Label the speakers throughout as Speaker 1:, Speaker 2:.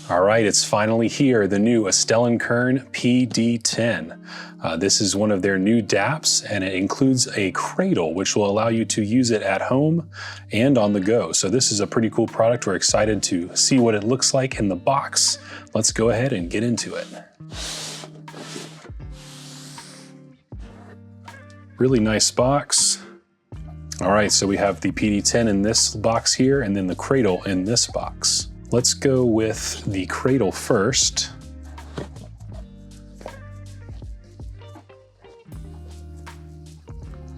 Speaker 1: All right, it's finally here, the new Astell&Kern PD10. This is one of their new DAPs, and it includes a Cradle, which will allow you to use it at home and on the go. So this is a pretty cool product. We're excited to see what it looks like in the box. Let's go ahead and get into it. Really nice box. All right, so we have the PD10 in this box here, and then the Cradle in this box. Let's go with the Cradle first.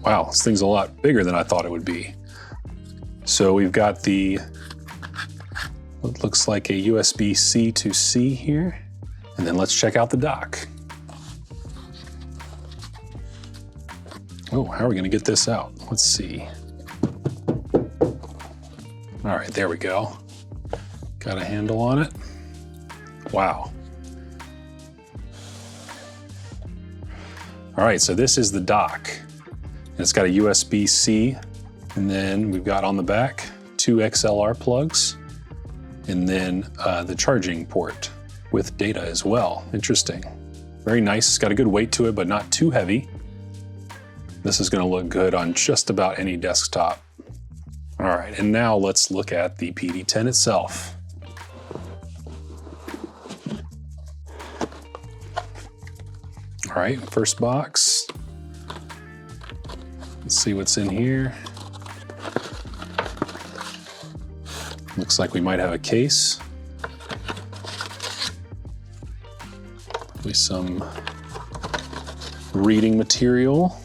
Speaker 1: Wow, this thing's a lot bigger than I thought it would be. So we've got the, what looks like a USB-C to C here. And then let's check out the dock. Oh, how are we gonna get this out? Let's see. All right, there we go. Got a handle on it. Wow. All right, so this is the dock. And it's got a USB-C, and then we've got on the back 2 XLR plugs, and then the charging port with data as well. Interesting. Very nice. It's got a good weight to it, but not too heavy. This is gonna look good on just about any desktop. All right, and now let's look at the PD10 itself. All right, first box. Let's see what's in here. Looks like we might have a case. Probably some reading material.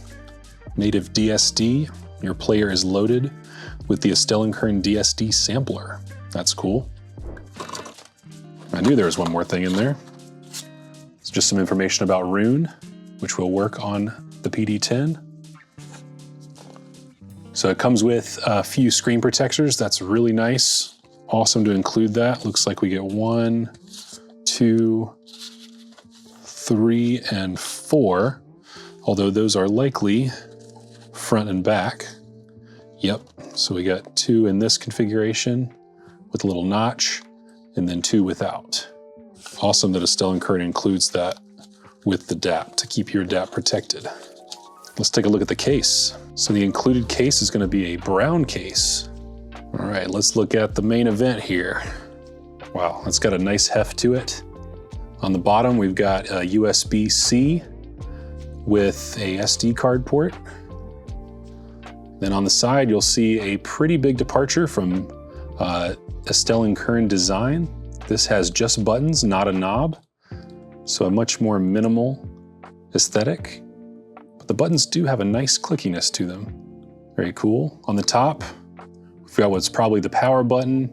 Speaker 1: Native DSD. Your player is loaded with the Astell&Kern DSD sampler. That's cool. I knew there was one more thing in there. It's just some information about Rune, which will work on the PD10. So it comes with a few screen protectors. That's really nice. Awesome to include that. Looks like we get 1, 2, 3, and 4, although those are likely front and back. Yep, so we got 2 in this configuration with a little notch, and then 2 without. Awesome that Astell&Kern includes that with the DAP to keep your DAP protected. Let's take a look at the case. So the included case is gonna be a brown case. All right, let's look at the main event here. Wow, it's got a nice heft to it. On the bottom, we've got a USB-C with a SD card port. Then on the side, you'll see a pretty big departure from Astell&Kern design. This has just buttons, not a knob. So a much more minimal aesthetic. But the buttons do have a nice clickiness to them. Very cool. On the top, we've got what's probably the power button.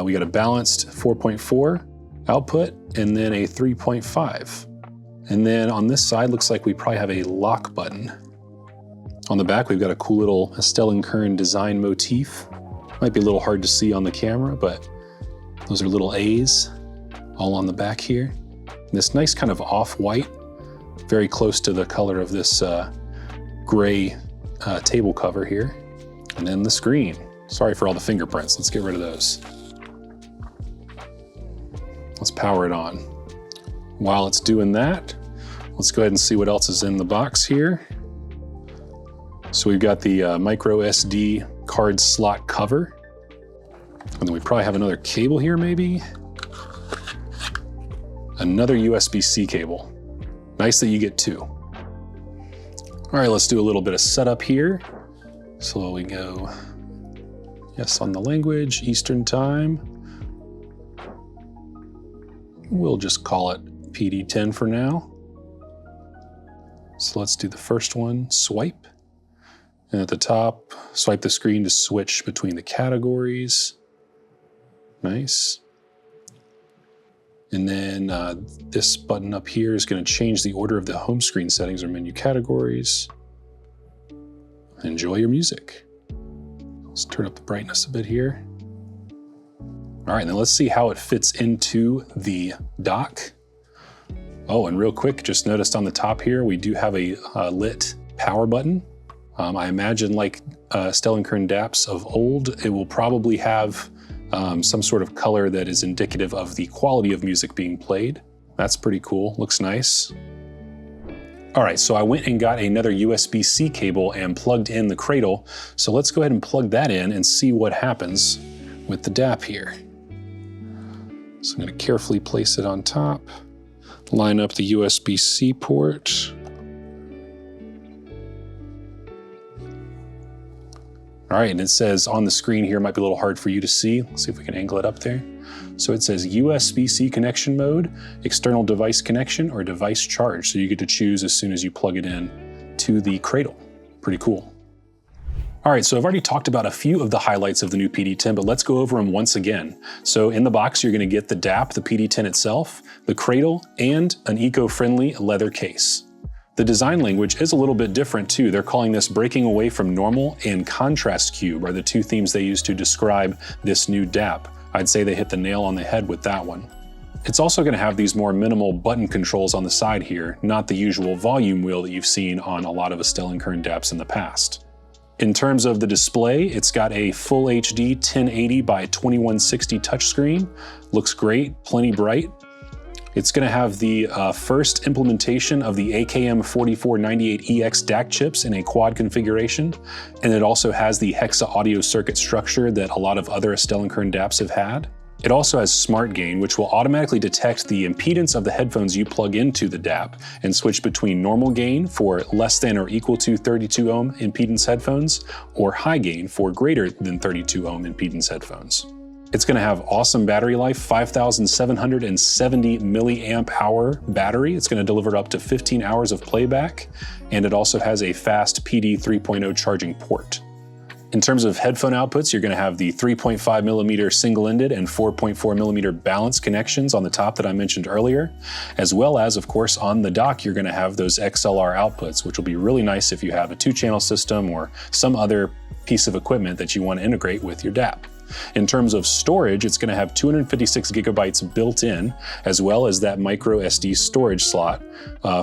Speaker 1: We got a balanced 4.4 output and then a 3.5. And then on this side, looks like we probably have a lock button. On the back, we've got a cool little Astell&Kern design motif. Might be a little hard to see on the camera, but those are little A's all on the back here. And this nice kind of off-white, very close to the color of this gray table cover here. And then the screen. Sorry for all the fingerprints. Let's get rid of those. Let's power it on. While it's doing that, let's go ahead and see what else is in the box here. So we've got the micro SD card slot cover. And then we probably have another cable here maybe. Another USB-C cable. Nice that you get 2. All right, let's do a little bit of setup here. So we go, yes, on the language, Eastern time. We'll just call it PD10 for now. So let's do the first one, swipe. And at the top, swipe the screen to switch between the categories. Nice. And then this button up here is going to change the order of the home screen settings or menu categories. Enjoy your music. Let's turn up the brightness a bit here. All right, now let's see how it fits into the dock. Oh, and real quick, just noticed on the top here, we do have a lit power button. I imagine like Astell&Kern DAPs of old, it will probably have some sort of color that is indicative of the quality of music being played. That's pretty cool, looks nice. All right, so I went and got another USB-C cable and plugged in the Cradle. So let's go ahead and plug that in and see what happens with the DAP here. So I'm gonna carefully place it on top, line up the USB-C port. All right, and it says on the screen here, might be a little hard for you to see. Let's see if we can angle it up there. So it says USB-C connection mode, external device connection, or device charge. So you get to choose as soon as you plug it in to the Cradle. Pretty cool. All right, so I've already talked about a few of the highlights of the new PD10, but let's go over them once again. So in the box, you're gonna get the DAP, the PD10 itself, the Cradle, and an eco-friendly leather case. The design language is a little bit different too. They're calling this breaking away from normal and contrast cube are the two themes they use to describe this new DAP. I'd say they hit the nail on the head with that one. It's also going to have these more minimal button controls on the side here, not the usual volume wheel that you've seen on a lot of Astell&Kern DAPs in the past. In terms of the display, it's got a full HD 1080 by 2160 touchscreen. Looks great, plenty bright. It's going to have the first implementation of the AKM4498EX DAC chips in a quad configuration, and it also has the hexa audio circuit structure that a lot of other Astell&Kern DAPs have had. It also has smart gain, which will automatically detect the impedance of the headphones you plug into the DAP and switch between normal gain for less than or equal to 32 ohm impedance headphones or high gain for greater than 32 ohm impedance headphones. It's going to have awesome battery life, 5,770 milliamp hour battery. It's going to deliver up to 15 hours of playback, and it also has a fast PD 3.0 charging port. In terms of headphone outputs, you're going to have the 3.5 millimeter single-ended and 4.4 millimeter balanced connections on the top that I mentioned earlier, as well as, of course, on the dock, you're going to have those XLR outputs, which will be really nice if you have a 2-channel system or some other piece of equipment that you want to integrate with your DAP. In terms of storage, it's going to have 256 gigabytes built in, as well as that micro SD storage slot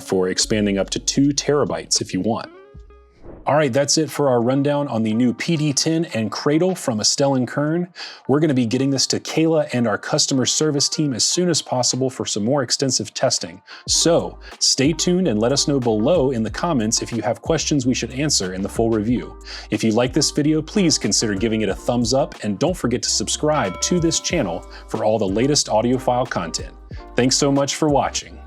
Speaker 1: for expanding up to 2 terabytes if you want. All right, that's it for our rundown on the new PD10 and Cradle from Astell&Kern. We're going to be getting this to Kayla and our customer service team as soon as possible for some more extensive testing. So stay tuned and let us know below in the comments if you have questions we should answer in the full review. If you like this video, please consider giving it a thumbs up, and don't forget to subscribe to this channel for all the latest audiophile content. Thanks so much for watching.